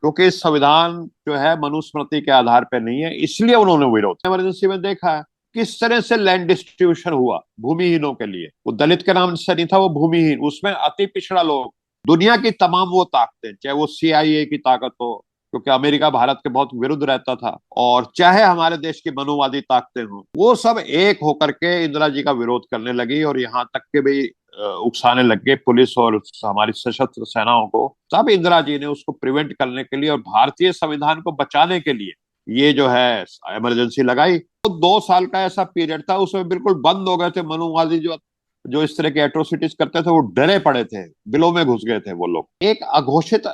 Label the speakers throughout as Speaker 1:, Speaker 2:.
Speaker 1: क्योंकि इस संविधान जो है मनुस्मृति के आधार पर नहीं है, इसलिए उन्होंने विरोध। इमरजेंसी में देखा है किस तरह से लैंड डिस्ट्रीब्यूशन हुआ भूमिहीनों के लिए। वो दलित के नाम से नहीं था, वो भूमिहीन, उसमें अति पिछड़ा लोग, दुनिया की तमाम वो ताकतें, चाहे वो सीआईए की ताकत हो, क्योंकि अमेरिका भारत के बहुत विरुद्ध रहता था, और चाहे हमारे देश की मनुवादी ताकतें हों, वो सब एक होकर के इंदिरा जी का विरोध करने लगी। और यहाँ तक के भी उकसाने लग गए पुलिस और हमारी सशस्त्र सेनाओं को। तब इंदिरा जी ने उसको प्रिवेंट करने के लिए और भारतीय संविधान को बचाने के लिए ये जो है इमरजेंसी लगाई। तो 2 साल का ऐसा पीरियड था, उसमें बिल्कुल बंद हो गए थे मनुवादी जो जो इस तरह के एट्रोसिटीज करते थे, वो डरे पड़े थे, बिलों में घुस गए थे वो लोग। एक अघोषित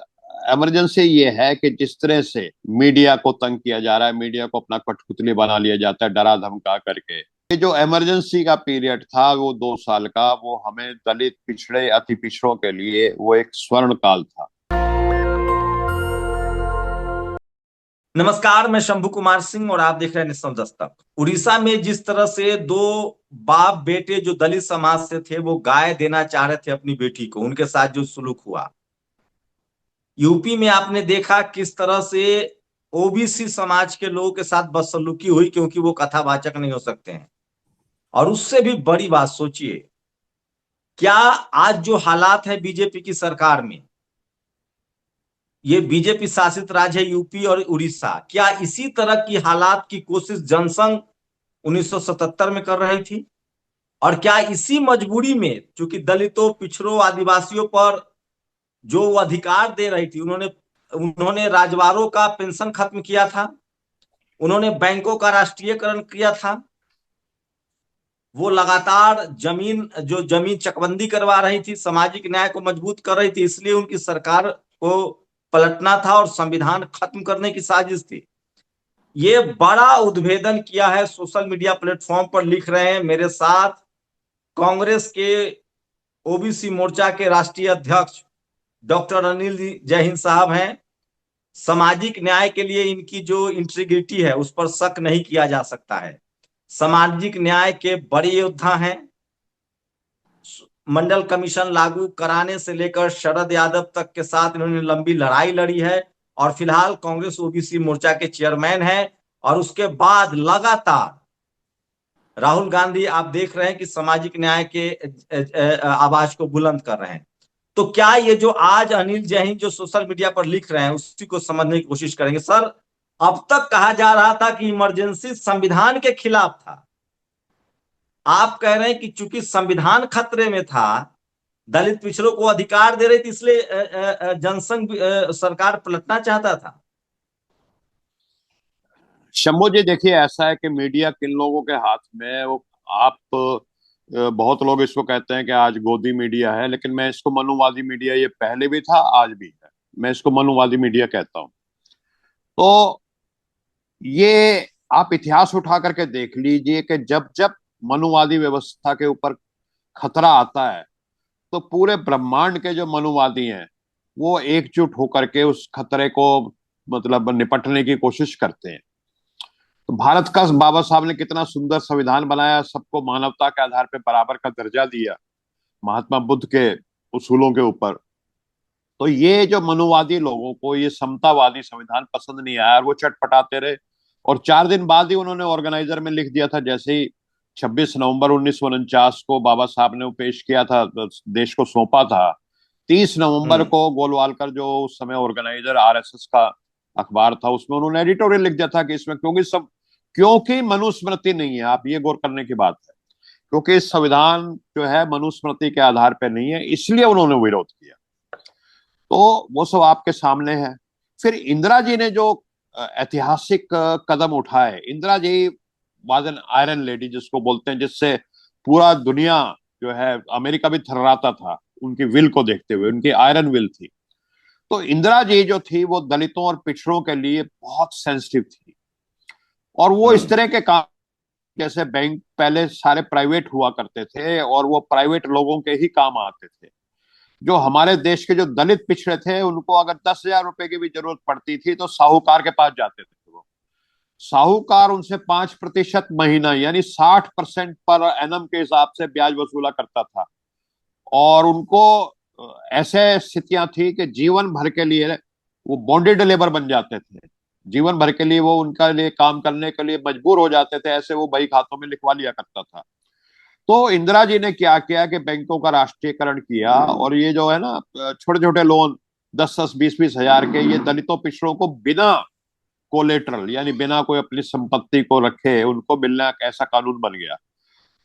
Speaker 1: इमरजेंसी ये है कि जिस तरह से मीडिया को तंग किया जा रहा है, मीडिया को अपना कठपुतली बना लिया जाता है डरा धमका करके। ये जो इमरजेंसी का पीरियड था वो 2 साल का, वो हमें दलित पिछड़े अति पिछड़ों के लिए वो एक स्वर्ण काल था।
Speaker 2: नमस्कार, मैं शंभू कुमार सिंह और आप देख रहे हैं नेशनल दस्तक। उड़ीसा में जिस तरह से दो बाप बेटे जो दलित समाज से थे वो गाय देना चाह रहे थे अपनी बेटी को, उनके साथ जो सुलूक हुआ। यूपी में आपने देखा किस तरह से ओबीसी समाज के लोगों के साथ बदसलूकी हुई, क्योंकि वो कथावाचक नहीं हो सकते हैं। और उससे भी बड़ी बात सोचिए, क्या आज जो हालात है बीजेपी की सरकार में, ये बीजेपी शासित राज्य है यूपी और उड़ीसा, क्या इसी तरह की हालात की कोशिश जनसंघ 1977 में कर रही थी? और क्या इसी मजबूरी में, चूंकि दलितों, पिछड़ों, आदिवासियों पर जो वो अधिकार दे रही थी, उन्होंने उन्होंने राजवारों का पेंशन खत्म किया था, उन्होंने बैंकों का राष्ट्रीयकरण किया था, वो लगातार जमीन चकबंदी करवा रही थी, सामाजिक न्याय को मजबूत कर रही थी, इसलिए उनकी सरकार को पलटना था और संविधान खत्म करने की साजिश थी। ये बड़ा उद्भेदन किया है, सोशल मीडिया प्लेटफॉर्म पर लिख रहे हैं मेरे साथ कांग्रेस के ओबीसी मोर्चा के राष्ट्रीय अध्यक्ष डॉक्टर अनिल जय हिंद साहब हैं। सामाजिक न्याय के लिए इनकी जो इंटीग्रिटी है उस पर शक नहीं किया जा सकता है। सामाजिक न्याय के बड़े योद्धा हैं। मंडल कमीशन लागू कराने से लेकर शरद यादव तक के साथ इन्होंने लंबी लड़ाई लड़ी है और फिलहाल कांग्रेस ओबीसी मोर्चा के चेयरमैन हैं। और उसके बाद लगातार राहुल गांधी आप देख रहे हैं कि सामाजिक न्याय के आवाज को बुलंद कर रहे हैं। तो क्या ये जो आज अनिल जैन जो सोशल मीडिया पर लिख रहे हैं उसी को समझने की कोशिश करेंगे? सर, अब तक कहा जा रहा था कि इमरजेंसी संविधान के खिलाफ था, आप कह रहे हैं कि चूंकि संविधान खतरे में था, दलित पिछड़ों को अधिकार दे रही थी, इसलिए जनसंघ सरकार पलटना चाहता था।
Speaker 1: शंभू जी देखिए, ऐसा है कि मीडिया किन लोगों के हाथ में है, वो आप बहुत लोग इसको कहते हैं कि आज गोदी मीडिया है, लेकिन मैं इसको मनुवादी मीडिया, ये पहले भी था आज भी है, मैं इसको मनुवादी मीडिया कहता हूं। तो ये आप इतिहास उठा करके देख लीजिए कि जब जब मनुवादी व्यवस्था के ऊपर खतरा आता है, तो पूरे ब्रह्मांड के जो मनुवादी हैं वो एकजुट होकर के उस खतरे को मतलब निपटने की कोशिश करते हैं। तो भारत का बाबा साहब ने कितना सुंदर संविधान बनाया, सबको मानवता के आधार पर बराबर का दर्जा दिया, महात्मा बुद्ध के उसूलों के ऊपर। तो ये जो मनुवादी लोगों को ये समतावादी संविधान पसंद नहीं आया और वो चटपटाते रहे। और 4 दिन बाद ही उन्होंने ऑर्गेनाइजर में लिख दिया था, जैसे ही 26 नवंबर 1949 को बाबा साहब ने वो पेश किया था, देश को सौंपा था, 30 नवंबर
Speaker 2: हम्म।
Speaker 1: को गोलवालकर जो उस समय ऑर्गेनाइजर आरएसएस का अखबार था, उसमें उन्होंने एडिटोरियल लिख दिया था कि इसमें क्योंकि मनुस्मृति नहीं है। आप ये गौर करने की बात है, क्योंकि संविधान जो है मनुस्मृति के आधार पर नहीं है, इसलिए उन्होंने विरोध किया। तो वो सब आपके सामने है। फिर इंदिरा जी ने जो ऐतिहासिक कदम उठाए, Indira ji was an iron lady जिसको बोलते हैं, जिससे पूरा दुनिया जो है, अमेरिका भी थर्राता था उनकी विल को देखते हुए, उनकी आयरन विल थी। तो इंदिरा जी जो थी वो दलितों और पिछड़ों के लिए बहुत सेंसिटिव थी। और वो इस
Speaker 2: हम्म।
Speaker 1: तरह के काम, जैसे बैंक पहले सारे प्राइवेट हुआ करते थे और वो प्राइवेट लोगों के ही काम आते थे। जो हमारे देश के जो दलित पिछड़े थे, उनको अगर 10,000 रुपए की भी जरूरत पड़ती थी तो साहूकार के पास जाते थे। वो साहूकार उनसे 5% महीना यानी 60% पर एनम के हिसाब से ब्याज वसूला करता था। और उनको ऐसे स्थितियां थी कि जीवन भर के लिए वो बॉन्डेड लेबर बन जाते थे, जीवन भर के लिए वो उनका लिए काम करने के लिए मजबूर हो जाते थे, ऐसे वो बही खातों में लिखवा लिया करता था। तो इंदिरा जी ने क्या किया कि बैंकों का राष्ट्रीयकरण किया, और ये जो है ना छोटे छोटे लोन 10-10 20-20 हजार के, ये दलितों पिछड़ों को बिना कोलेटरल यानी बिना कोई अपनी संपत्ति को रखे उनको मिलना, एक ऐसा कानून बन गया।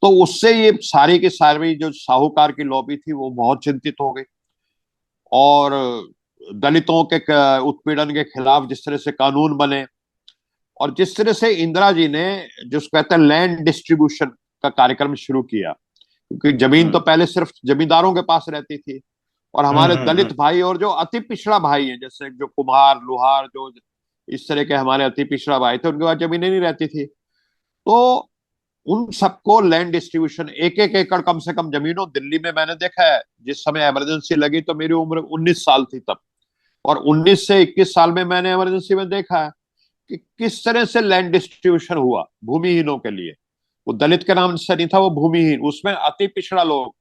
Speaker 1: तो उससे ये सारी की सारी जो साहूकार की लॉबी थी वो बहुत चिंतित हो गई, और दलितों के उत्पीड़न के खिलाफ जिस तरह से कानून बने, और जिस तरह से इंदिरा जी ने जिसको कहते हैं लैंड डिस्ट्रीब्यूशन का कार्यक्रम शुरू किया, क्योंकि जमीन तो पहले सिर्फ जमींदारों के पास रहती थी, और हमारे दलित भाई और जो अति पिछड़ा भाई है, जैसे जो कुम्हार लुहार जो इस तरह के हमारे अति पिछड़ा भाई थे, उनके पास जमीनें नहीं रहती थी। तो उन सबको लैंड डिस्ट्रीब्यूशन, एक एक एकड़ कम से कम जमीनों, दिल्ली में मैंने देखा है, जिस समय इमरजेंसी लगी तो मेरी उम्र 19 साल थी तब, और 19 से 21 साल में मैंने इमरजेंसी में देखा है कि किस तरह से लैंड डिस्ट्रीब्यूशन हुआ भूमिहीनों के लिए। वो दलित के नाम से नहीं था, वो भूमिहीन, उसमें अति पिछड़ा लोग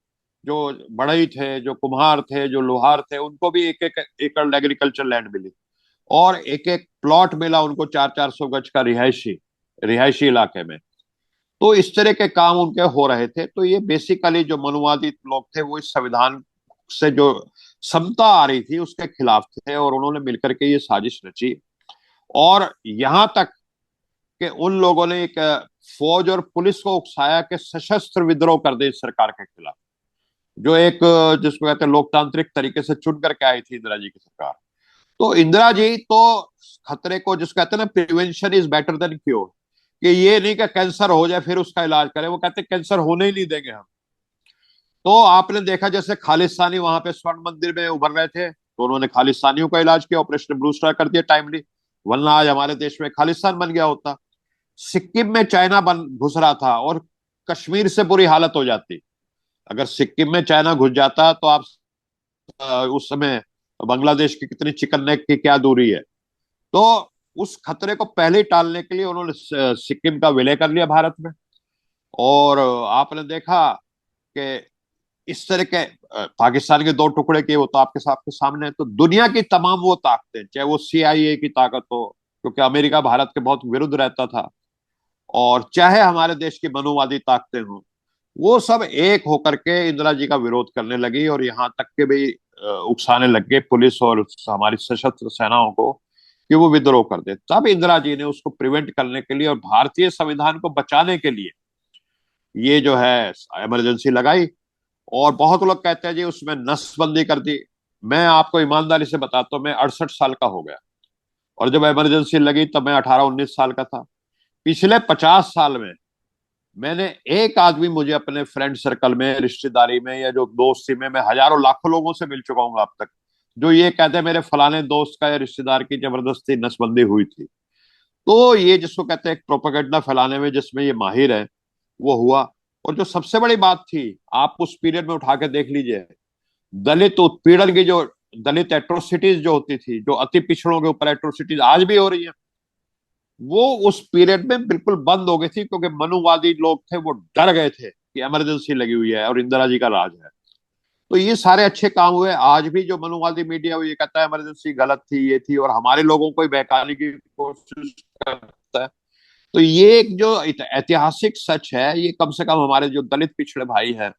Speaker 1: जो बढ़ई थे, जो कुम्हार थे, जो लोहार थे, उनको भी एक एक एकड़ एग्रीकल्चर लैंड मिली, और एक एक प्लॉट मिला उनको 400-400 गज का रिहायशी रिहायशी इलाके में। तो इस तरह के काम उनके हो रहे थे। तो ये बेसिकली जो मनुवादी लोग थे वो इस संविधान से जो समता आ रही थी उसके खिलाफ थे, और उन्होंने मिलकर के ये साजिश रची। और यहां तक कि उन लोगों ने एक फौज और पुलिस को उकसाया कि सशस्त्र विद्रोह कर दे इस सरकार के खिलाफ, जो एक जिसको कहते हैं लोकतांत्रिक तरीके से चुन करके आई थी इंदिरा जी की सरकार। तो इंदिरा जी तो खतरे को, जिसको कहते हैं ना, prevention is better than cure, कि ये नहीं कि कैंसर हो जाए फिर उसका इलाज करें, वो कहते हैं कैंसर होने ही नहीं देंगे हम। तो आपने देखा जैसे खालिस्तानी वहां पे स्वर्ण मंदिर में उभर रहे थे, तो उन्होंने खालिस्तानियों का इलाज किया, ऑपरेशन ब्लू स्टार कर दिया टाइमली, वरना आज हमारे देश में खालिस्तान बन गया होता। सिक्किम में चाइना बन घुस रहा था और कश्मीर से बुरी हालत हो जाती। अगर सिक्किम में चाइना घुस जाता तो आप उस समय बांग्लादेश की कितनी चिकन नेक की क्या दूरी है। तो उस खतरे को पहले ही टालने के लिए उन्होंने सिक्किम का विलय कर लिया भारत में। और आपने देखा कि इस तरह के पाकिस्तान के दो टुकड़े किए, वो तो आपके सामने है। तो दुनिया की तमाम वो ताकतें, चाहे वो सीआईए की ताकत हो, क्योंकि अमेरिका भारत के बहुत विरुद्ध रहता था, और चाहे हमारे देश की मनुवादी ताकतें हों, वो सब एक होकर के इंदिरा जी का विरोध करने लगी, और यहाँ तक के भी उकसाने लग गए पुलिस और हमारी सशस्त्र सेनाओं को कि वो विद्रोह कर दे। तब इंदिरा जी ने उसको प्रिवेंट करने के लिए और भारतीय संविधान को बचाने के लिए ये जो है इमरजेंसी लगाई। और बहुत लोग कहते हैं जी उसमें नसबंदी कर दी। मैं आपको ईमानदारी से बताता हूँ, मैं 68 साल का हो गया, और जब इमरजेंसी लगी तब मैं 18-19 साल का था। पिछले 50 साल में मैंने एक आदमी, मुझे अपने फ्रेंड सर्कल में, रिश्तेदारी में, या जो दोस्ती में, मैं हजारों लाखों लोगों से मिल चुका हूँ अब तक, जो ये कहते हैं मेरे फलाने दोस्त का या रिश्तेदार की जबरदस्ती नसबंदी हुई थी। तो ये जिसको कहते हैं प्रोपेगेंडा फैलाने में जिसमें ये माहिर है, वो हुआ। और जो सबसे बड़ी बात थी, आप उस पीरियड में उठा के देख लीजिए, दलित उत्पीड़न की जो दलित एट्रोसिटीज जो होती थी, जो अति पिछड़ों के ऊपर एट्रोसिटीज आज भी हो रही है, वो उस पीरियड में बिल्कुल बंद हो गई थी, क्योंकि मनुवादी लोग थे वो डर गए थे कि इमरजेंसी लगी हुई है और इंदिरा जी का राज है। तो ये सारे अच्छे काम हुए। आज भी जो मनुवादी मीडिया वो ये कहता है इमरजेंसी गलत थी, ये थी, और हमारे लोगों को बहकाने की कोशिश करता है। तो ये एक जो ऐतिहासिक सच है, ये कम से कम हमारे जो दलित पिछड़े भाई हैं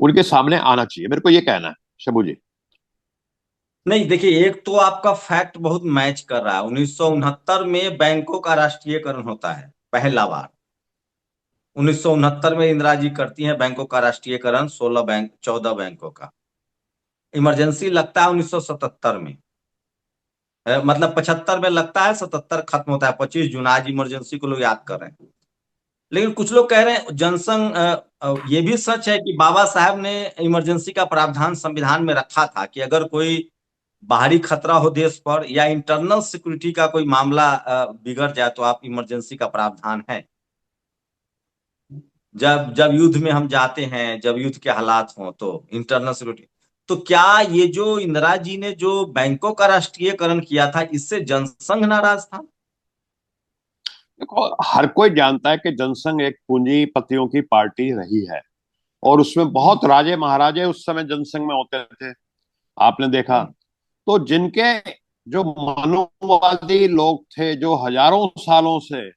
Speaker 1: उनके सामने आना चाहिए, मेरे को ये कहना है शबू जी।
Speaker 2: नहीं, देखिए, एक तो आपका फैक्ट बहुत मैच कर रहा है। 1969 में बैंकों का राष्ट्रीयकरण होता है पहला बार। 1969 में इंदिरा जी करती हैं बैंकों का राष्ट्रीयकरण, 14 बैंकों का। इमरजेंसी लगता है 1977 में, मतलब 75 में लगता है, 77 खत्म होता है। 25 जून, आज इमरजेंसी को लोग याद कर रहे हैं। लेकिन कुछ लोग कह रहे हैं जनसंघ, ये भी सच है कि बाबा साहब ने इमरजेंसी का प्रावधान संविधान में रखा था कि अगर कोई बाहरी खतरा हो देश पर या इंटरनल सिक्योरिटी का कोई मामला बिगड़ जाए तो आप इमरजेंसी का प्रावधान है। जब जब युद्ध में हम जाते हैं, जब युद्ध के हालात हों तो इंटरनल सिक्योरिटी। तो क्या ये जो इंदिरा जी ने जो बैंकों का राष्ट्रीयकरण किया था, इससे जनसंघ नाराज था?
Speaker 1: देखो, हर कोई जानता है कि जनसंघ एक पूंजीपतियों की पार्टी रही है, और उसमें बहुत राजे महाराजे उस समय जनसंघ में होते थे, आपने देखा। तो जिनके जो मनुवादी लोग थे, जो हजारों सालों से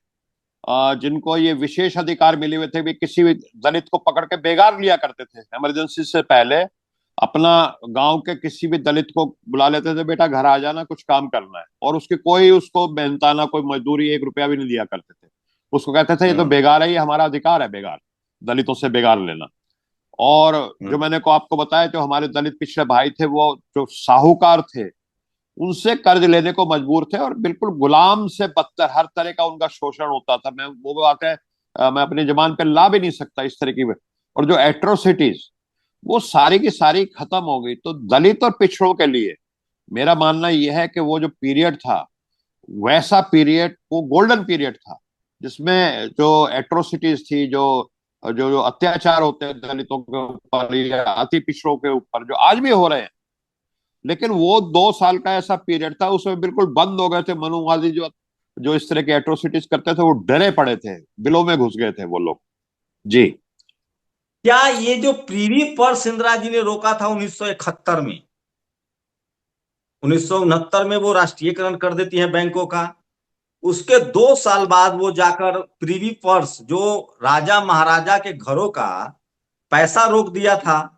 Speaker 1: जिनको ये विशेष अधिकार मिले हुए थे, भी किसी भी दलित को पकड़ के बेगार लिया करते थे। इमरजेंसी से पहले अपना गांव के किसी भी दलित को बुला लेते थे, बेटा घर आ जाना, कुछ काम करना है, और उसकी कोई उसको मेहनताना कोई मजदूरी 1 रुपया भी नहीं दिया करते थे। उसको कहते थे ये तो
Speaker 2: हम्म।
Speaker 1: बेगार है, ये हमारा अधिकार है बेगार, दलितों से बेगार लेना। और जो
Speaker 2: हम्म।
Speaker 1: मैंने को आपको बताया, जो हमारे दलित पिछड़े भाई थे, वो जो साहूकार थे, उनसे कर्ज लेने को मजबूर थे, और बिल्कुल गुलाम से बदतर हर तरह का उनका शोषण होता था। मैं वो बात है, मैं अपनी जबान पे ला भी नहीं सकता इस तरह की। और जो एट्रोसिटीज, वो सारी की सारी खत्म हो गई। तो दलित और पिछड़ों के लिए मेरा मानना यह है कि वो जो पीरियड था, वैसा पीरियड वो गोल्डन पीरियड था, जिसमें जो एट्रोसिटीज थी, जो जो जो अत्याचार होते हैं दलितों के ऊपर या अति पिछड़ों के ऊपर, जो आज भी हो रहे हैं, लेकिन वो 2 साल का ऐसा पीरियड था, उसमें बिल्कुल बंद हो गए थे मनुवादी। जो जो इस तरह के एट्रोसिटीज करते थे, वो डरे पड़े थे, बिलों में घुस गए थे वो लोग। जी।
Speaker 2: क्या ये जो प्रीवी पर्स इंदिरा जी ने रोका था 1971 में, 1969 में वो राष्ट्रीयकरण कर देती है बैंकों का, उसके 2 साल बाद वो जाकर प्रीवी पर्स जो राजा महाराजा के घरों का पैसा रोक दिया था,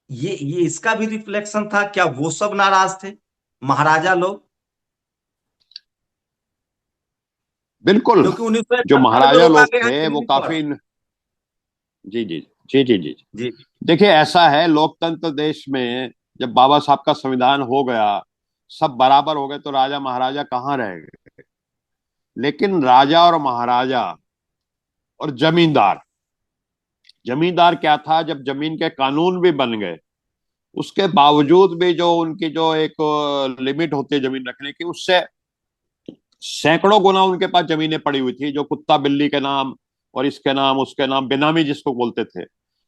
Speaker 2: ये इसका भी रिफ्लेक्शन था क्या? वो सब नाराज थे महाराजा लोग?
Speaker 1: बिल्कुल।
Speaker 2: क्योंकि उन्नीस सौ
Speaker 1: जो
Speaker 2: इकहत्तर में
Speaker 1: महाराजा
Speaker 2: रोका
Speaker 1: लोग
Speaker 2: गया है
Speaker 1: थे वो
Speaker 2: प्रीवी
Speaker 1: काफी।
Speaker 2: पर्स।
Speaker 1: जी जी जी जी जी।
Speaker 2: जी।
Speaker 1: देखिए, ऐसा है लोकतंत्र देश में, जब बाबा साहब का संविधान हो गया, सब बराबर हो गए, तो राजा महाराजा कहाँ रह गए? लेकिन राजा और महाराजा और जमींदार, जमींदार क्या था, जब जमीन के कानून भी बन गए, उसके बावजूद भी जो उनकी जो एक लिमिट होती है जमीन रखने की, उससे सैकड़ों गुना उनके पास जमीनें पड़ी हुई थी, जो कुत्ता बिल्ली के नाम और इसके नाम उसके नाम, बेनामी जिसको बोलते थे,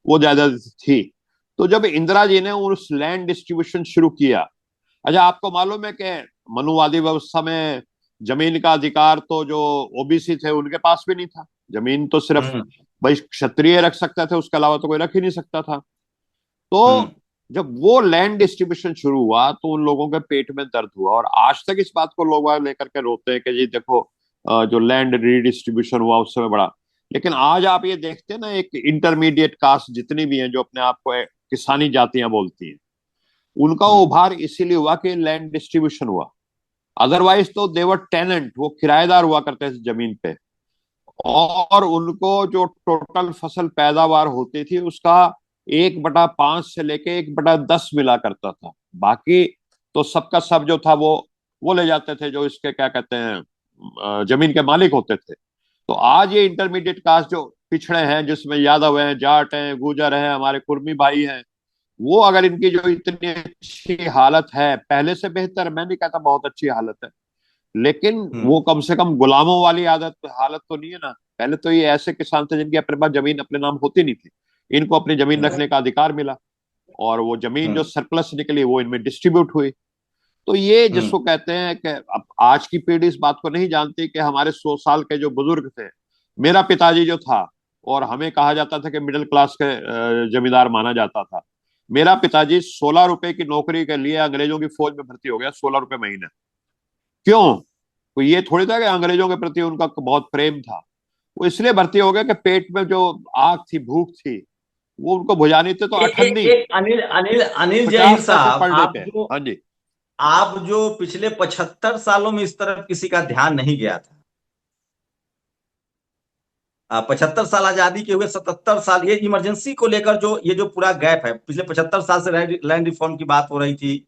Speaker 1: वो ज्यादा थी। तो जब इंदिरा जी ने उस लैंड डिस्ट्रीब्यूशन शुरू किया, अच्छा आपको मालूम है कि मनुवादी व्यवस्था में जमीन का अधिकार तो जो ओबीसी थे उनके पास भी नहीं था। जमीन तो सिर्फ
Speaker 2: हम्म।
Speaker 1: भाई क्षत्रिय रख सकता था, उसके अलावा तो कोई रख ही नहीं सकता था।
Speaker 2: हम्म।
Speaker 1: तो जब वो लैंड डिस्ट्रीब्यूशन शुरू हुआ, तो उन लोगों के पेट में दर्द हुआ, और आज तक इस बात को लोग वहां लेकर के रोते हैं कि जी देखो, जो लैंड रीडिस्ट्रीब्यूशन हुआ उस समय बड़ा। लेकिन आज आप ये देखते हैं ना, एक इंटरमीडिएट कास्ट जितनी भी हैं, जो अपने आप को किसानी जातियां बोलती हैं, उनका
Speaker 2: हम्म।
Speaker 1: उभार इसीलिए हुआ कि लैंड डिस्ट्रीब्यूशन हुआ। अदरवाइज तो देवर टेनेंट, वो किराएदार हुआ करते थे जमीन पे, और उनको जो टोटल फसल पैदावार होती थी, उसका 1/5 से लेके 1/10 मिला करता था। बाकी तो सबका सब जो था, वो ले जाते थे, जो इसके क्या कहते हैं, जमीन के मालिक होते थे। तो आज ये इंटरमीडिएट कास्ट जो पिछड़े हैं, जिसमें यादव हैं, जाट हैं, गुर्जर हैं, हमारे कुर्मी भाई हैं, वो अगर इनकी जो इतनी अच्छी हालत है, पहले से बेहतर, मैं नहीं कहता बहुत अच्छी हालत है, लेकिन
Speaker 2: हम्म।
Speaker 1: वो कम से कम गुलामों वाली आदत हालत तो नहीं है ना। पहले तो ये ऐसे किसान थे जिनकी अपने पास जमीन अपने नाम होती नहीं थी, इनको अपनी जमीन
Speaker 2: हम्म।
Speaker 1: रखने का अधिकार मिला, और वो जमीन जो
Speaker 2: हम्म।
Speaker 1: सरप्लस निकली वो इनमें डिस्ट्रीब्यूट हुई। तो ये
Speaker 2: हम्म।
Speaker 1: जिसको कहते हैं कि अब आज की पीढ़ी इस बात को नहीं जानती कि हमारे 100 साल के जो बुजुर्ग थे, मेरा पिताजी जो था, और हमें कहा जाता था कि मिडिल क्लास के जमींदार माना जाता था, मेरा पिताजी 16 रुपए की नौकरी के लिए अंग्रेजों की फौज में भर्ती हो गया, 16 रुपए महीने। क्यों? तो ये थोड़ी था कि अंग्रेजों के प्रति उनका बहुत प्रेम था। वो इसलिए भर्ती हो गया कि पेट में जो आग थी, भूख थी, वो उनको बुझानी थी, तो अठन्नी
Speaker 2: एक अनिल अनिल अनिल जैन
Speaker 1: 50 पैसे
Speaker 2: साहब,
Speaker 1: पर डे पे। हाँ जी।
Speaker 2: आप जो पिछले 75 सालों में इस तरफ किसी का ध्यान नहीं गया था। 75 साल आजादी के हुए, 77 साल ये इमरजेंसी को लेकर जो ये जो पूरा गैप है, पिछले 75 साल से लैंड रिफॉर्म की बात हो रही थी।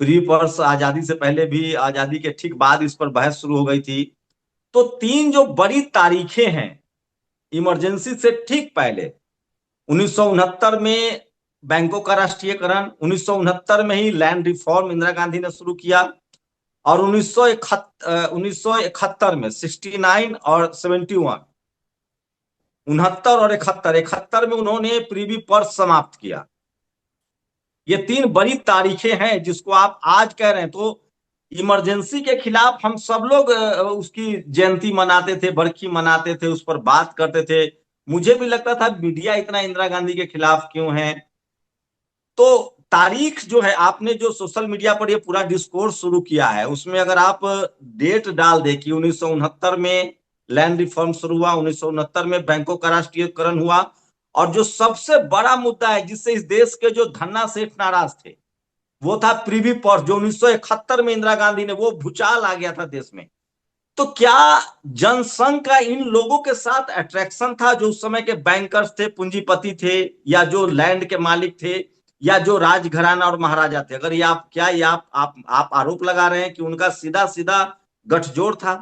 Speaker 2: प्री पर्स आजादी से पहले भी, आजादी के ठीक बाद इस पर बहस शुरू हो गई थी। तो तीन जो बड़ी तारीखें हैं इमरजेंसी से ठीक पहले, 1969 में बैंकों का राष्ट्रीयकरण, 1969 में ही लैंड रिफॉर्म इंदिरा गांधी ने शुरू किया, और 1971 में 69 और 71, 69 और 71, 71 में उन्होंने प्रीवी पर्स समाप्त किया। ये तीन बड़ी तारीखें हैं जिसको आप आज कह रहे हैं। तो इमरजेंसी के खिलाफ हम सब लोग उसकी जयंती मनाते थे, बरखी मनाते थे, उस पर बात करते थे। मुझे भी लगता था मीडिया इतना इंदिरा गांधी के खिलाफ क्यों है। तो तारीख जो है, आपने जो सोशल मीडिया पर ये पूरा डिस्कोर्स शुरू किया है, उसमें अगर आप डेट डाल दे कि 1969 में लैंड रिफॉर्म शुरू हुआ, 1969 में बैंकों का राष्ट्रीयकरण हुआ, और जो सबसे बड़ा मुद्दा है जिससे इस देश के जो धन्ना सेठ नाराज थे, वो था प्रीवी पर्स, जो 1971 में इंदिरा गांधी ने, वो भूचाल आ गया था देश में। तो क्या जनसंघ का इन लोगों के साथ अट्रैक्शन था, जो उस समय के बैंकर्स थे, पूंजीपति थे, या जो लैंड के मालिक थे, या जो राजघराना और महाराजा थे? अगर ये आप आरोप लगा रहे हैं कि उनका सीधा सीधा गठजोड़ था?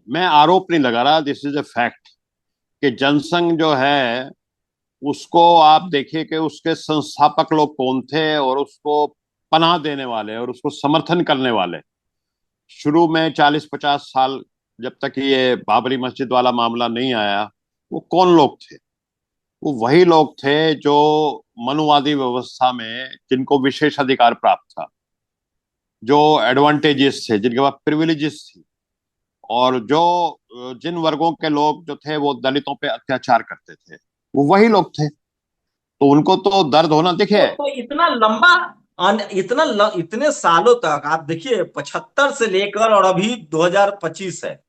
Speaker 1: मैं आरोप नहीं लगा रहा, दिस इज ए फैक्ट कि जनसंघ जो है उसको आप देखिए कि उसके संस्थापक लोग कौन थे और उसको पनाह देने वाले और उसको समर्थन करने वाले शुरू में 40-50 साल जब तक ये बाबरी मस्जिद वाला मामला नहीं आया, वो कौन लोग थे? वो वही लोग थे जो मनुवादी व्यवस्था में जिनको विशेष अधिकार प्राप्त था, जो एडवांटेजेस थे, जिनके पास प्रिविलेजेस थी, और जो जिन वर्गों के लोग जो थे वो दलितों पे अत्याचार करते थे, वो वही लोग थे। तो उनको तो दर्द होना दिखे।
Speaker 2: तो इतना लंबा, इतने सालों तक आप देखिए, 75 से लेकर और अभी 2025 है,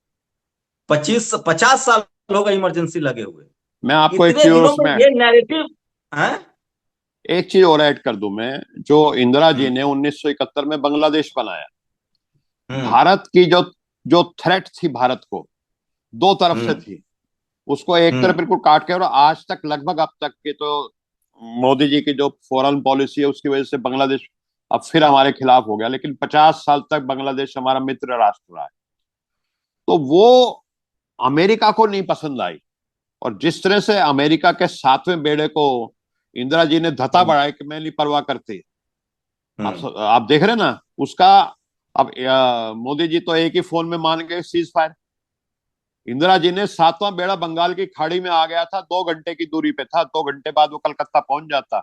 Speaker 2: 50 साल हो गए इमरजेंसी लगे हुए।
Speaker 1: मैं आपको एक
Speaker 2: इतने
Speaker 1: चीज और
Speaker 2: दिनों में
Speaker 1: उसमें
Speaker 2: ये नैरेटिव है।
Speaker 1: एक चीज और ऐड कर दूं मैं, जो इंदिरा जी
Speaker 2: हम्म।
Speaker 1: ने 1971 में बांग्लादेश बनाया,
Speaker 2: हम्म।
Speaker 1: भारत की जो जो थ्रेट थी भारत को, दो तरफ से
Speaker 2: हम्म।
Speaker 1: थी। उसको एक तरफ
Speaker 2: हम्म।
Speaker 1: बिल्कुल काट के, और आज तक लगभग अब तक के तो मोदी जी की जो फॉरेन पॉलिसी है उसकी वजह से बांग्लादेश अब फिर हमारे खिलाफ हो गया, लेकिन 50 साल तक बांग्लादेश हमारा मित्र राष्ट्र रहा है। तो वो अमेरिका को नहीं पसंद आई, और जिस तरह से अमेरिका के 7वें बेड़े को इंदिरा जी ने धता
Speaker 2: हम्म।
Speaker 1: बढ़ाया कि मैं नहीं परवाह करती।
Speaker 2: हम्म।
Speaker 1: आप देख रहे हैं ना उसका। अब मोदी जी तो एक ही फोन में मान गए सीज फायर। इंदिरा जी ने 7वां बेड़ा बंगाल की खाड़ी में आ गया था, 2 घंटे की दूरी पे था, 2 घंटे बाद वो कलकत्ता पहुंच जाता।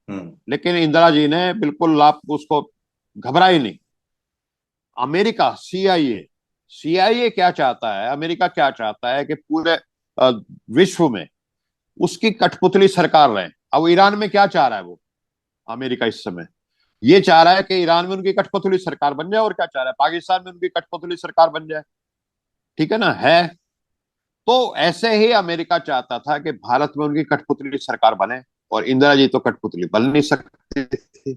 Speaker 2: हम्म।
Speaker 1: लेकिन इंदिरा जी ने बिल्कुल आप उसको घबराई नहीं। अमेरिका, सीआईए क्या चाहता है, अमेरिका क्या चाहता है कि पूरे विश्व में उसकी कठपुतली सरकार रहे। अब ईरान में क्या चाह रहा है वो, अमेरिका इस समय ये चाह रहा है कि ईरान में उनकी कठपुतली सरकार बन जाए, और क्या चाह रहा है, पाकिस्तान में उनकी कठपुतली सरकार बन जाए। ठीक है ना, है। तो ऐसे ही अमेरिका चाहता था कि भारत में उनकी कठपुतली सरकार बने, और इंदिरा जी तो कठपुतली बन नहीं सकती थी,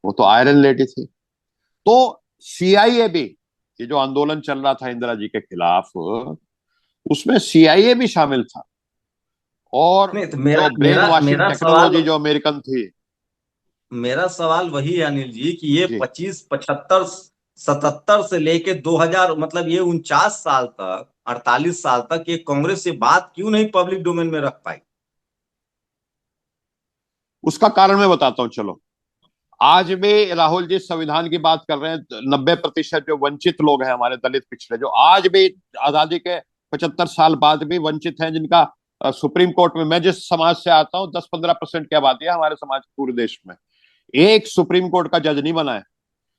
Speaker 1: वो तो आयरन लेडी थी। तो सीआईए भी, ये जो आंदोलन चल रहा था इंदिरा जी के खिलाफ, उसमें सीआईए भी शामिल था, और
Speaker 2: नहीं, तो
Speaker 1: जो
Speaker 2: मेरा
Speaker 1: ब्रेन
Speaker 2: मेरा
Speaker 1: वॉशिंग
Speaker 2: मेरा सवाल
Speaker 1: टेक्नोलॉजी जो अमेरिकन थी।
Speaker 2: मेरा सवाल वही है अनिल जी, कि ये
Speaker 1: जी,
Speaker 2: 25, 75, 77 से लेके 2000, मतलब ये 49 साल तक, 48 साल तक ये कांग्रेस ये बात क्यों नहीं पब्लिक डोमेन में रख पाई?
Speaker 1: उसका कारण मैं बताता हूं, चलो। आज भी राहुल जी संविधान की बात कर रहे हैं, 90% जो वंचित लोग हैं हमारे दलित पिछड़े, जो आज भी आजादी के 75 साल बाद भी वंचित हैं, जिनका सुप्रीम कोर्ट में, मैं जिस समाज से आता हूं 10-15% की आबादी है हमारे समाज पूरे देश में, एक सुप्रीम कोर्ट का जज नहीं बना है।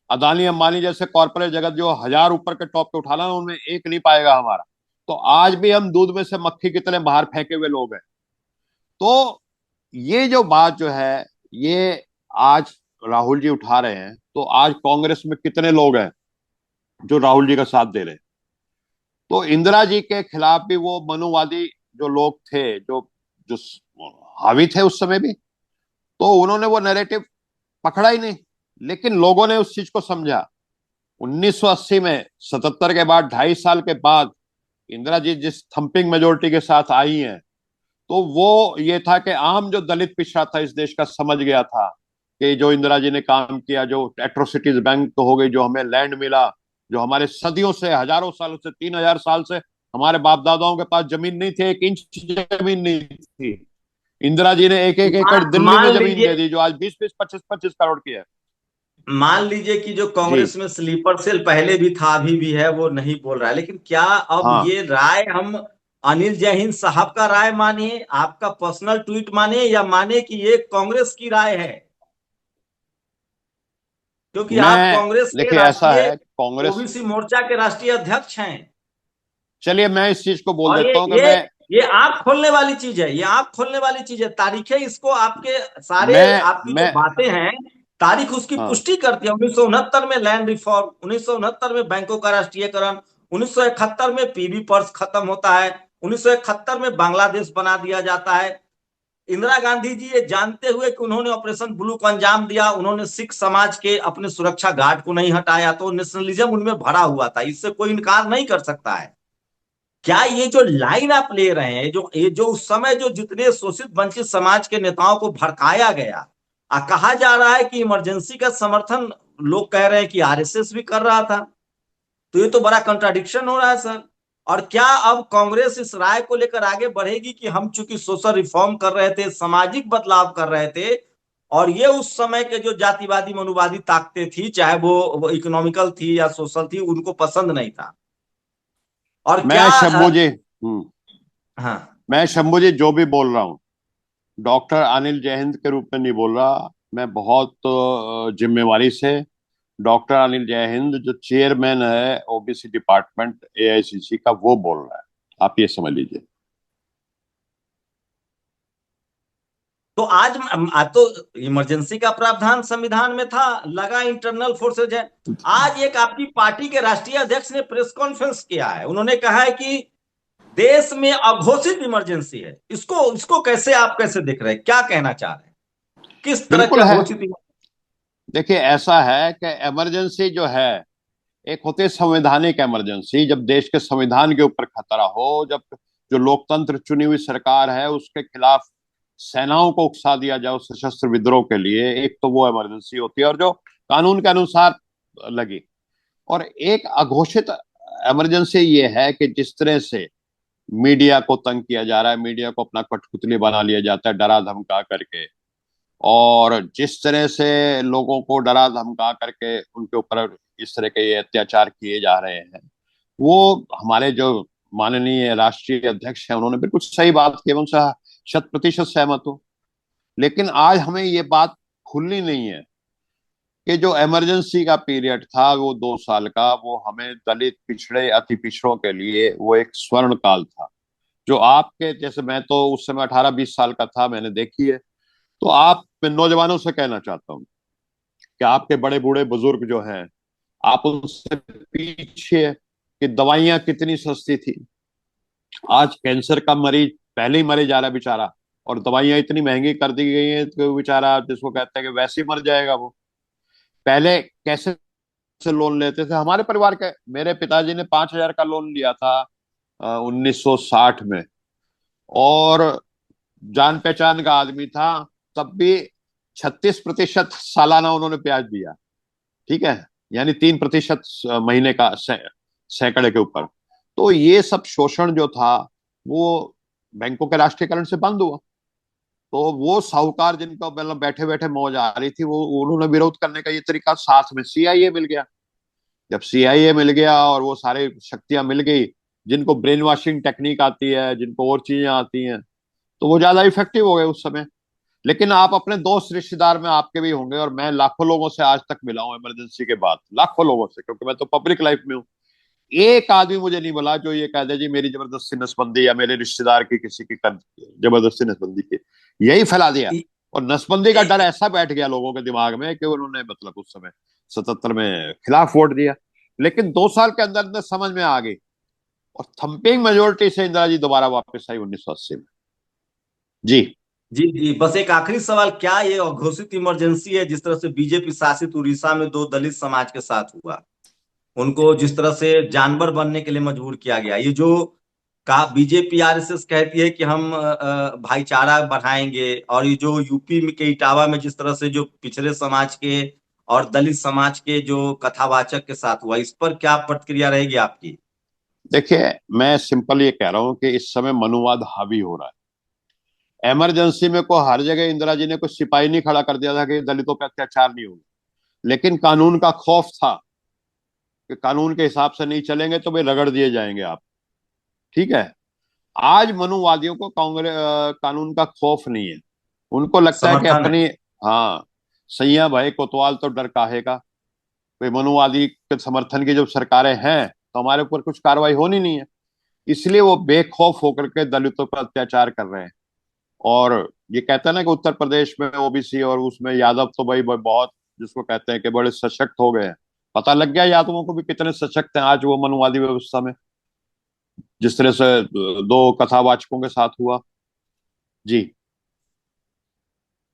Speaker 1: अदानी अंबानी जैसे कॉर्पोरेट जगत जो 1000 ऊपर के टॉप पे उठाना, उनमें एक नहीं पाएगा हमारा। तो आज भी हम दूध में से मक्खी की तरह बाहर फेंके हुए लोग हैं। तो ये जो बात जो है, ये आज राहुल जी उठा रहे हैं, तो आज कांग्रेस में कितने लोग हैं जो राहुल जी का साथ दे रहे हैं? तो इंदिरा जी के खिलाफ भी वो मनुवादी जो लोग थे, जो जो हावी थे उस समय भी, तो उन्होंने वो नैरेटिव पकड़ा ही नहीं। लेकिन लोगों ने उस चीज को समझा। 1980 में 77 के बाद 2.5 साल के बाद इंदिरा जी जिस थंपिंग मेजोरिटी के साथ आई हैं, तो वो ये था कि आम जो दलित पिछड़ा था इस देश का समझ गया था कि जो इंदिरा जी ने काम किया, जो एट्रोसिटीज बैंक तो हो गई, जो हमें लैंड मिला, जो हमारे सदियों से, हजारों सालों से, 3000 साल से हमारे बाप दादाओं के पास जमीन नहीं थी, 1 इंच जमीन नहीं थी। इंदिरा जी ने एक एक एकड़ दिल्ली में
Speaker 2: मान
Speaker 1: जमीन दे
Speaker 2: लीजिए,
Speaker 1: दी, जो आज 20-20, 25-25 करोड़ की है।
Speaker 2: मान लीजिए कि जो
Speaker 1: जी,
Speaker 2: कांग्रेस में स्लीपर सेल पहले भी था, अभी भी है, वो नहीं बोल रहा है, लेकिन क्या अब
Speaker 1: हाँ।
Speaker 2: ये राय हम अनिल जैन साहब का राय माने, आपका पर्सनल ट्वीट माने, या माने कि ये कांग्रेस की राय है? क्योंकि आप
Speaker 1: मैं
Speaker 2: कांग्रेस के
Speaker 1: देखिए, ऐसा
Speaker 2: राष्ट्रीय
Speaker 1: है कांग्रेस।
Speaker 2: ओबीसी मोर्चा के राष्ट्रीय अध्यक्ष हैं।
Speaker 1: चलिए मैं इस चीज को बोल
Speaker 2: और
Speaker 1: देता हूं कि
Speaker 2: ये
Speaker 1: मैं
Speaker 2: ये आंख खोलने वाली चीज है, ये आंख खोलने वाली चीज है। तारीखें इसको आपके सारे आपकी जो
Speaker 1: मैं
Speaker 2: बातें हैं, तारीख उसकी
Speaker 1: हाँ,
Speaker 2: पुष्टि करती है। 1969 में लैंड रिफॉर्म, 1969 में बैंकों का राष्ट्रीयकरण, 1971 में पीबी पर्स खत्म होता है, 1971 में बांग्लादेश बना दिया जाता है। इंदिरा गांधी जी ये जानते हुए कि उन्होंने ऑपरेशन ब्लू को अंजाम दिया, उन्होंने सिख समाज के अपने सुरक्षा गार्ड को नहीं हटाया, तो नेशनलिज्म उनमें भरा हुआ था, इससे कोई इनकार नहीं कर सकता है। क्या ये जो लाइन आप ले रहे हैं, जो ये जो उस समय जो जितने शोषित वंचित समाज के नेताओं को भड़काया गया, कहा जा रहा है कि इमरजेंसी का समर्थन लोग कह रहे हैं कि आरएसएस भी कर रहा था, तो ये तो बड़ा कंट्राडिक्शन हो रहा है सर। और क्या अब कांग्रेस इस राय को लेकर आगे बढ़ेगी कि हम चूंकि सोशल रिफॉर्म कर रहे थे, सामाजिक बदलाव कर रहे थे, और ये उस समय के जो जातिवादी मनुवादी ताकतें थी, चाहे वो इकोनॉमिकल थी या सोशल थी, उनको पसंद नहीं था? और क्या
Speaker 1: मैं शंभू जी
Speaker 2: हाँ
Speaker 1: मैं शंभू जी जो भी बोल रहा हूँ, डॉक्टर अनिल जयहिंद के रूप में नहीं बोल रहा। मैं बहुत जिम्मेवारी से, डॉक्टर अनिल जयहिंद जो चेयरमैन है ओबीसी डिपार्टमेंट एआईसीसी का, वो बोल रहा है। आप ये समझ लीजिए।
Speaker 2: आज तो इमरजेंसी का प्रावधान संविधान में था, लगा इंटरनल फोर्सेज है। आज एक आपकी पार्टी के राष्ट्रीय अध्यक्ष ने प्रेस कॉन्फ्रेंस किया है, उन्होंने कहा है कि देश में अघोषित इमरजेंसी है। इसको इसको कैसे आप कैसे देख रहे हैं, क्या कहना चाह रहे हैं, किस तरह की
Speaker 1: बिल्कुल है।
Speaker 2: अघोषित?
Speaker 1: देखिए, ऐसा है कि इमरजेंसी जो है, एक होती है संवैधानिक इमरजेंसी, जब देश के संविधान के ऊपर खतरा हो, जब जो लोकतंत्र चुनी हुई सरकार है उसके खिलाफ सेनाओं को उकसा दिया जाए उस सशस्त्र विद्रोह के लिए, एक तो वो इमरजेंसी होती है और जो कानून के अनुसार लगी। और एक अघोषित इमरजेंसी ये है कि जिस तरह से मीडिया को तंग किया जा रहा है, मीडिया को अपना कठपुतली बना लिया जाता है डरा धमका करके, और जिस तरह से लोगों को डरा धमका करके उनके ऊपर इस तरह के ये अत्याचार किए जा रहे हैं, वो हमारे जो माननीय राष्ट्रीय अध्यक्ष हैं उन्होंने बिल्कुल सही बात की, मैं उनसे 100% सहमत हूँ। लेकिन आज हमें ये बात भूलनी नहीं है कि जो इमरजेंसी का पीरियड था वो 2 साल का, वो हमें दलित पिछड़े अति पिछड़ों के लिए वो एक स्वर्ण काल था। जो आपके जैसे, मैं तो उस समय 18-20 साल का था, मैंने देखी है। तो आप, मैं नौजवानों से कहना चाहता हूँ कि आपके बड़े बूढ़े बुजुर्ग जो हैं, आप उनसे पीछे कि दवाइयां कितनी सस्ती थी। आज कैंसर का मरीज पहले ही मरे जा रहा है बेचारा, और दवाइयां इतनी महंगी कर दी गई हैं कि वो बेचारा, जिसको कहते हैं कि वैसे ही मर जाएगा वो। पहले कैसे से लोन लेते थे हमारे परिवार के, मेरे पिताजी ने 5,000 का लोन लिया था 1960 में, और जान पहचान का आदमी था, तब भी 36% सालाना उन्होंने ब्याज दिया। ठीक है, यानी 3% महीने का सैकड़े के ऊपर। तो ये सब शोषण जो था वो बैंकों के राष्ट्रीयकरण से बंद हुआ। तो वो साहूकार जिनको मतलब बैठे बैठे मौज आ रही थी, वो उन्होंने विरोध करने का ये तरीका, साथ में सीआईए मिल गया। जब सीआईए मिल गया और वो सारी शक्तियां मिल गई, जिनको ब्रेन वॉशिंग टेक्निक आती है, जिनको और चीजें आती हैं, तो वो ज्यादा इफेक्टिव हो गए उस समय। लेकिन आप अपने दोस्त रिश्तेदार में आपके भी होंगे, और मैं लाखों लोगों से आज तक मिला हूं इमरजेंसी के बाद, लाखों लोगों से, क्योंकि मैं तो पब्लिक लाइफ में हूँ। एक आदमी मुझे नहीं मिला जो ये कह दे जी मेरी जबरदस्ती नसबंदी या मेरे रिश्तेदार की किसी की जबरदस्ती नसबंदी की। यही फैला दिया। और नसबंदी का डर ऐसा बैठ गया लोगों के दिमाग में कि उन्होंने मतलब उस समय 77 में खिलाफ वोट दिया। लेकिन 2 साल के अंदर अंदर समझ में आ गई, और थम्पिंग मेजोरिटी से इंदिरा जी दोबारा वापस आई 1980 में। जी।
Speaker 2: जी जी, बस एक आखिरी सवाल, क्या ये अघोषित इमरजेंसी है जिस तरह से बीजेपी शासित उड़ीसा में दो दलित समाज के साथ हुआ, उनको जिस तरह से जानवर बनने के लिए मजबूर किया गया, ये जो कहा बीजेपी आरएसएस कहती है कि हम भाईचारा बढ़ाएंगे, और ये जो यूपी में के इटावा में जिस तरह से जो पिछड़े समाज के और दलित समाज के जो कथावाचक के साथ हुआ, इस पर क्या प्रतिक्रिया रहेगी आपकी?
Speaker 1: देखिए, मैं सिंपल ये कह रहा हूं कि इस समय मनुवाद हावी हो रहा है। इमरजेंसी में को हर जगह इंदिरा जी ने कुछ सिपाही नहीं खड़ा कर दिया था कि दलितों पे अत्याचार नहीं होगा, लेकिन कानून का खौफ था कि कानून के हिसाब से नहीं चलेंगे तो वे रगड़ दिए जाएंगे आप। ठीक है। आज मनुवादियों को कांग्रेस कानून का खौफ नहीं है। उनको लगता है कि
Speaker 2: समर्थन है।
Speaker 1: अपनी, हाँ, सैया भाई कोतवाल तो डर काहे का। भाई मनुवादी के समर्थन की जब सरकारें हैं तो हमारे ऊपर कुछ कार्रवाई होनी नहीं है। इसलिए वो बेखौफ होकर के दलितों पर अत्याचार कर रहे हैं। और ये कहते हैं ना कि उत्तर प्रदेश में ओबीसी और उसमें यादव तो भाई बहुत, जिसको कहते हैं कि बड़े सशक्त हो गए हैं। पता लग गया यादवों को भी कितने सशक्त हैं आज वो मनुवादी व्यवस्था में, जिस तरह से दो कथावाचकों के साथ हुआ। जी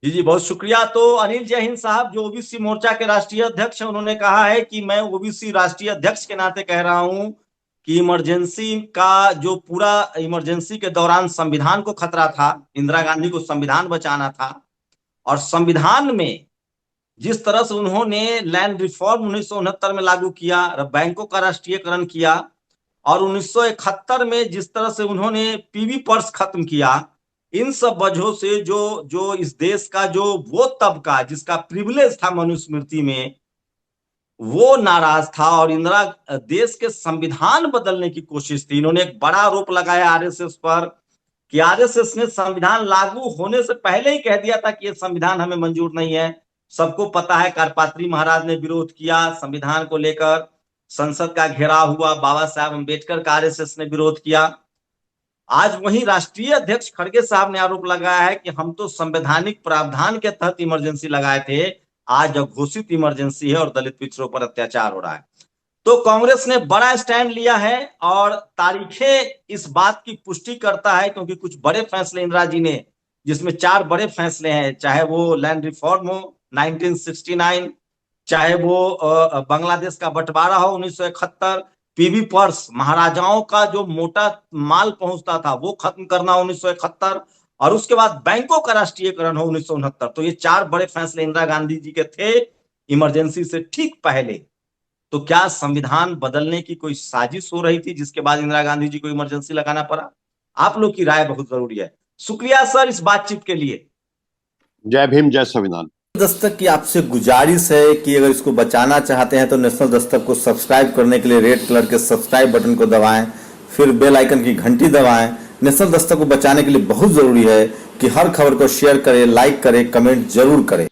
Speaker 2: जी जी, बहुत शुक्रिया। तो अनिल जय हिंद साहब, जो ओबीसी मोर्चा के राष्ट्रीय अध्यक्ष हैं, उन्होंने कहा है कि मैं ओबीसी राष्ट्रीय अध्यक्ष के नाते कह रहा हूं कि इमरजेंसी का जो पूरा इमरजेंसी के दौरान संविधान को खतरा था, इंदिरा गांधी को संविधान बचाना था, और संविधान में जिस तरह से उन्होंने लैंड रिफॉर्म 1969 में लागू किया, बैंकों का राष्ट्रीयकरण किया, और 1971 में जिस तरह से उन्होंने पीवी पर्स खत्म किया, इन सब वजहों से जो जो इस देश का जो वो तबका जिसका प्रिविलेज था मनुस्मृति में, वो नाराज था और इंदिरा देश के संविधान बदलने की कोशिश थी। इन्होंने एक बड़ा आरोप लगाया आरएसएस पर कि आरएसएस ने संविधान लागू होने से पहले ही कह दिया था कि ये संविधान हमें मंजूर नहीं है। सबको पता है, करपात्री महाराज ने विरोध किया संविधान को लेकर, संसद का घेराव हुआ, बाबा साहब अम्बेडकर का आरएसएस ने विरोध किया। आज वही राष्ट्रीय अध्यक्ष खड़गे साहब ने आरोप लगाया है कि हम तो संवैधानिक प्रावधान के तहत इमरजेंसी लगाए थे, आज अघोषित इमरजेंसी है और दलित पिछड़ों पर अत्याचार हो रहा है। तो कांग्रेस ने बड़ा स्टैंड लिया है और तारीखें इस बात की पुष्टि करता है, क्योंकि कुछ बड़े फैसले इंदिरा जी ने, जिसमें 4 बड़े फैसले हैं, चाहे वो लैंड रिफॉर्म हो 1969, चाहे वो बांग्लादेश का बंटवारा हो 1971, पीवी पर्स महाराजाओं का जो मोटा माल पहुंचता था वो खत्म करना 1971, और उसके बाद बैंकों का राष्ट्रीयकरण हो 1969। तो ये 4 बड़े फैसले इंदिरा गांधी जी के थे इमरजेंसी से ठीक पहले। तो क्या संविधान बदलने की कोई साजिश हो रही थी जिसके बाद इंदिरा गांधी जी को इमरजेंसी लगाना पड़ा? आप लोग की राय बहुत जरूरी है। शुक्रिया सर इस बातचीत के लिए।
Speaker 1: जय भीम, जय संविधान।
Speaker 3: दस्तक की आपसे गुजारिश है कि अगर इसको बचाना चाहते हैं तो नेशनल दस्तक को सब्सक्राइब करने के लिए रेड कलर के सब्सक्राइब बटन को दबाएं, फिर बेल आइकन की घंटी दबाएं। नेशनल दस्तक को बचाने के लिए बहुत जरूरी है कि हर खबर को शेयर करें, लाइक करें, कमेंट जरूर करें।